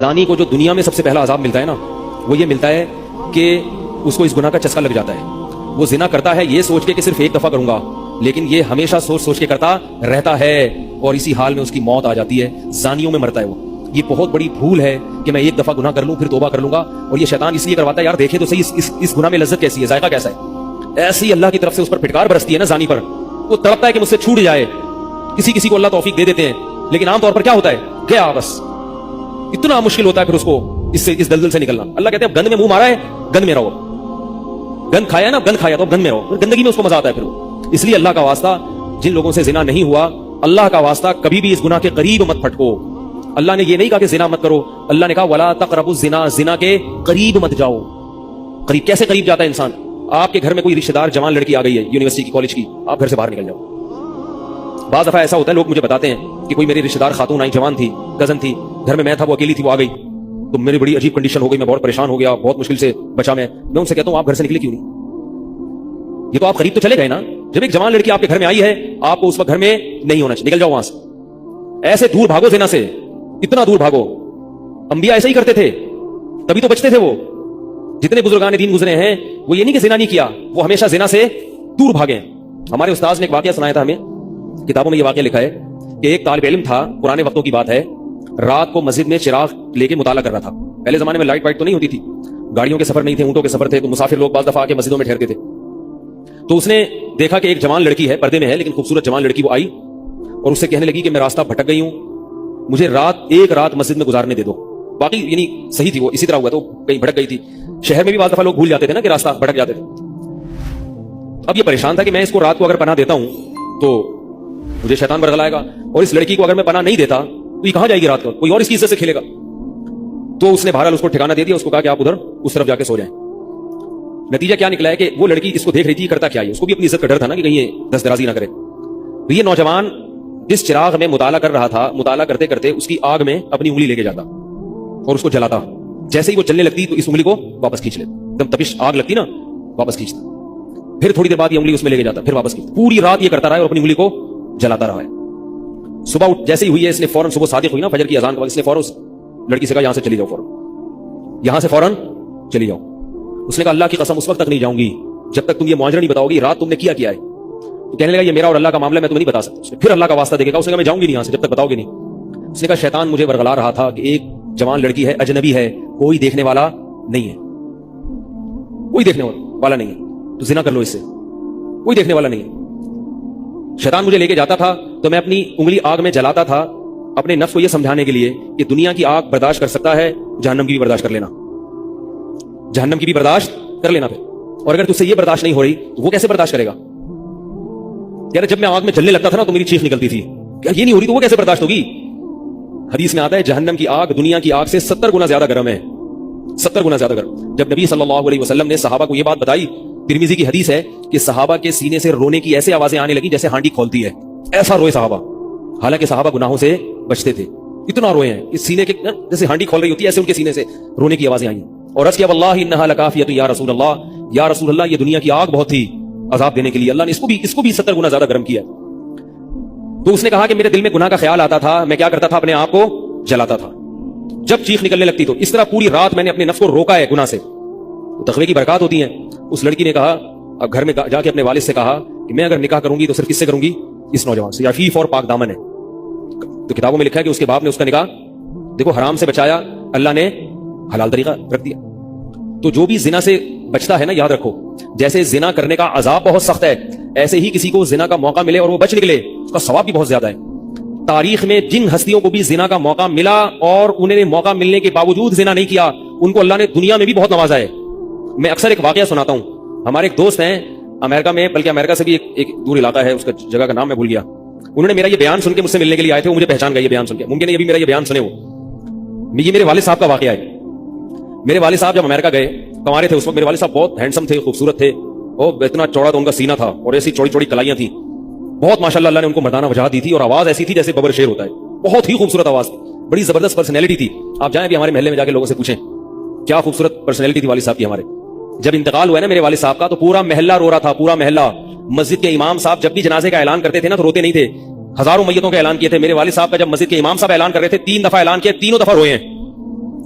زانی کو جو دنیا میں سب سے پہلا عذاب ملتا ہے نا، وہ یہ ملتا ہے کہ اس کو اس گناہ کا چسکا لگ جاتا ہے. وہ زنا کرتا ہے یہ سوچ کے کہ صرف ایک دفعہ کروں گا، لیکن یہ ہمیشہ سوچ سوچ کے کرتا رہتا ہے اور اسی حال میں اس کی موت آ جاتی ہے. زانیوں میں مرتا ہے وہ. یہ بہت بڑی بھول ہے کہ میں ایک دفعہ گناہ کر لوں پھر توبہ کر لوں گا. اور یہ شیطان اس لیے کرواتا ہے، یار دیکھیں تو صحیح اس گناہ میں لذت کیسی ہے، ذائقہ کیسا ہے. ایسی اللہ کی طرف سے اس پر پھٹکار برستی ہے نا زانی پر، وہ تڑپتا ہے کہ مجھ سے چھوٹ جائے. کسی کو اللہ توفیق دے دیتے ہیں، لیکن عام طور پر کیا ہوتا ہے، گیا بس. اتنا مشکل ہوتا ہے پھر اس کو اس دلدل سے نکلنا. اللہ کہتے ہیں گند میں منہ مارا ہے، گند میں رہو. گند کھایا نا، گند کھایا تو گند میں رہو. گندگی میں اس کو مزہ آتا ہے پھر وہ. اس لیے اللہ کا واسطہ جن لوگوں سے زنا نہیں ہوا، اللہ کا واسطہ کبھی بھی اس گناہ کے قریب مت پھٹکو. اللہ نے یہ نہیں کہا کہ زنا مت کرو، اللہ نے کہا ولا تقربوا الزنا، زنا کے قریب مت جاؤ. قریب کیسے قریب جاتا ہے انسان؟ آپ کے گھر میں کوئی رشتہ دار جوان لڑکی آ گئی ہے یونیورسٹی کی، کالج کی، آپ گھر سے باہر نکل جاؤ. بعض دفعہ ایسا ہوتا ہے، لوگ مجھے بتاتے ہیں کہ کوئی میری رشتہ دار خاتون آئی، جوان تھی، کزن تھی، گھر میں تھا، وہ اکیلی تھی، وہ آ گئی تو میری بڑی عجیب کنڈیشن ہو گئی، میں بہت پریشان ہو گیا، بہت مشکل سے بچا. میں ان سے کہتا ہوں آپ گھر سے نکلے کیوں نہیں؟ یہ تو آپ قریب تو چلے گئے نا. جب ایک جوان لڑکی آپ کے گھر میں آئی ہے، آپ کو اس وقت گھر میں نہیں ہونا چاہیے، نکل جاؤ وہاں سے. ایسے دور بھاگو زنا سے، اتنا دور بھاگو. انبیاء ایسے ہی کرتے تھے، تبھی تو بچتے تھے. وہ جتنے بزرگان دین گزرے ہیں، وہ یہ نہیں کہ زنا نہیں کیا، وہ ہمیشہ زنا سے دور بھاگے. ہمارے استاذ نے ایک واقعہ سنایا تھا ہمیں، کتابوں میں یہ واقعہ لکھا ہے کہ ایک طالب علم تھا، پرانے وقتوں کی بات ہے، رات کو مسجد میں چراغ لے کے مطالعہ کر رہا تھا. پہلے زمانے میں لائٹ وائٹ تو نہیں ہوتی تھی، گاڑیوں کے سفر نہیں تھے، اونٹوں کے سفر تھے، تو مسافر لوگ بعض دفعہ آ کے مسجدوں میں ٹھہرتے تھے. تو اس نے دیکھا کہ ایک جوان لڑکی ہے، پردے میں ہے لیکن خوبصورت جوان لڑکی، وہ آئی اور اس سے کہنے لگی کہ میں راستہ بھٹک گئی ہوں، مجھے ایک رات مسجد میں گزارنے دے دو. باقی یعنی صحیح تھی، وہ اسی طرح ہوا تو کہیں بھٹک گئی تھی. شہر میں بھی بعض دفعہ لوگ بھول جاتے تھے نا کہ راستہ بھٹک جاتے تھے. اب یہ پریشان تھا کہ میں اس کو رات کو اگر پناہ دیتا ہوں تو مجھے شیطان برگلائے گا، اور اس لڑکی کو اگر میں پناہ نہیں دیتا تو یہ کہاں جائے گی رات کو، کوئی اور اس کی عزت سے کھیلے گا. تو اس نے بہرحال اس کو ٹھکانہ دے دیا، اس کو کہا کہ آپ ادھر اس طرف جا کے سو جائیں. نتیجہ کیا نکلا ہے کہ وہ لڑکی اس کو دیکھ رہی تھی کرتا کیا ہے، اس کو بھی اپنی عزت کا ڈر تھا نا کہ کہیں یہ دست درازی نہ کرے. تو یہ نوجوان جس چراغ میں مطالعہ کر رہا تھا، مطالعہ کرتے کرتے اس کی آگ میں اپنی انگلی لے کے جاتا اور اس کو جلاتا. جیسے ہی وہ جلنے لگتی تو اس انگلی کو واپس کھینچ لیتا، ایک دم تپش آگ لگتی نا، واپس کھینچتا. پھر تھوڑی دیر بعد یہ انگلی اس میں لے کے جاتا، پھر واپس کھینچتا. پوری رات یہ کرتا رہا اور اپنی انگلی کو جلاتا رہا ہے. صبح جیسے ہی ہوئی ہے، اس نے فوراً، صبح صادق ہوئی نا فجر کی اذان کے بعد، اس نے فوراً اس لڑکی سے کہا یہاں سے چلی جاؤ، فوراً یہاں سے فوراً چلی جاؤ. اس نے کہا اللہ کی قسم اس وقت تک نہیں جاؤں گی جب تک تم یہ معاجرہ نہیں بتاؤ گی رات تم نے کیا ہے. تو کہنے لگا یہ میرا اور اللہ کا معاملہ، میں تمہیں نہیں بتا سکتا. اس نے پھر اللہ کا واسطہ دے کے کہا، اس نے کہا میں جاؤں گی نہیں یہاں سے جب تک بتاؤ گے نہیں. اس نے کہا شیطان مجھے ورغلا رہا تھا کہ ایک جوان لڑکی ہے، اجنبی ہے، کوئی دیکھنے والا نہیں ہے، کوئی دیکھنے والا نہیں ہے، تو زنا کر لو اس سے، کوئی دیکھنے والا نہیں ہے. شیطان مجھے لے کے جاتا تھا تو میں اپنی انگلی آگ میں جلاتا تھا، اپنے نفس کو یہ سمجھانے کے لیے کہ دنیا کی آگ برداشت کر سکتا ہے، جہنم کی بھی برداشت کر لینا، جہنم کی بھی برداشت کر لینا. پھر اور اگر تجھ سے یہ برداشت نہیں ہو رہی تو وہ کیسے برداشت کرے گا؟ یار جب میں آگ میں جلنے لگتا تھا نا تو میری چیخ نکلتی تھی، کیا یہ نہیں ہو رہی تو وہ کیسے برداشت ہوگی؟ حدیث میں آتا ہے جہنم کی آگ دنیا کی آگ سے 70 گنا زیادہ گرم ہے، 70 گنا زیادہ گرم. جب نبی صلی اللہ علیہ وسلم نے صحابہ کو یہ بات بتائی، ترمذی کی حدیث ہے کہ صحابہ کے سینے سے رونے کی ایسے آوازیں آنے لگی جیسے ہانڈی کھولتی ہے. ایسا روئے صحابہ، حالانکہ صحابہ گناہوں سے بچتے تھے، اتنا روئے ہیں کہ سینے کے جیسے ہانڈی کھول رہی ہوتی ہے ایسے ان کے سینے سے رونے کی آوازیں آئیں. اور عرض کیا واللہ انہا لکافیۃ یا رسول اللہ، یا رسول اللہ یہ دنیا کی آگ بہت تھی عذاب دینے کے لیے، اللہ نے اس کو بھی 70 گنا زیادہ گرم کیا. تو اس نے کہا کہ میرے دل میں گناہ کا خیال آتا تھا، میں کیا کرتا تھا، اپنے آپ کو جلاتا تھا جب چیخ نکلنے لگتی. تو اس طرح پوری رات میں نے اپنے نفس کو روکا ہے گناہ سے. تو تقوی کی برکات ہوتی ہیں. اس لڑکی نے کہا، اب گھر میں جا کے اپنے والد سے کہا کہ میں اگر نکاح کروں گی تو صرف کس سے کروں گی؟ اس نوجوان سے، عفیف اور پاک دامن ہے. تو کتابوں میں لکھا ہے کہ اس کے باپ نے اس کا نکاح دیکھو حرام سے بچایا، اللہ نے حلال طریقہ رکھ دیا. تو جو بھی زنا سے بچتا ہے نا، یاد رکھو جیسے زنا کرنے کا عذاب بہت سخت ہے، ایسے ہی کسی کو زنا کا موقع ملے اور وہ بچ نکلے، اس کا ثواب بھی بہت زیادہ ہے. تاریخ میں جن ہستیوں کو بھی زنا کا موقع ملا اور انہیں موقع ملنے کے باوجود زنا نہیں کیا، ان کو اللہ نے دنیا میں بھی بہت نوازا ہے. میں اکثر ایک واقعہ سناتا ہوں. ہمارے ایک دوست ہیں امریکہ میں، بلکہ امریکہ سے بھی ایک دور علاقہ ہے، اس کا جگہ کا نام میں بھول گیا. انہوں نے میرا یہ بیان سن کے مجھ سے ملنے کے لیے آئے تھے، وہ مجھے پہچان گئے یہ بیان سن کے. ممکن ہے یہ بھی میرا یہ بیان سنے. یہ میرے والد صاحب کا واقعہ ہے. میرے والد صاحب جب امریکہ گئے کمارے تھے اس وقت. میرے والد صاحب بہت ہینڈسم تھے، خوبصورت تھے، اور اتنا چوڑا تو ان کا سینہ تھا اور ایسی چوڑی چوڑی کلائیاں تھیں. بہت ماشاءاللہ اللہ نے ان کو مردانہ وجاہت دی تھی، اور آواز ایسی تھی جیسے ببر شیر ہوتا ہے. بہت ہی خوبصورت آواز تھی، بڑی زبردست پرسنالٹی تھی. آپ جائیں بھی ہمارے محلے میں جا کے لوگوں سے پوچھیں کیا خوبصورت پرسنالٹی تھی والد صاحب کی ہمارے. جب انتقال ہوا ہے نا میرے والد صاحب کا تو پورا محلہ رو رہا تھا، پورا محلہ. مسجد کے امام صاحب جب بھی جنازے کا اعلان کرتے تھے نا تو روتے نہیں تھے، ہزاروں میتوں کا اعلان کیے تھے. میرے والد صاحب کا جب مسجد کے امام صاحب اعلان کر رہے تھے 3 دفعہ اعلان کیا، تینوں دفعہ روئے ہیں.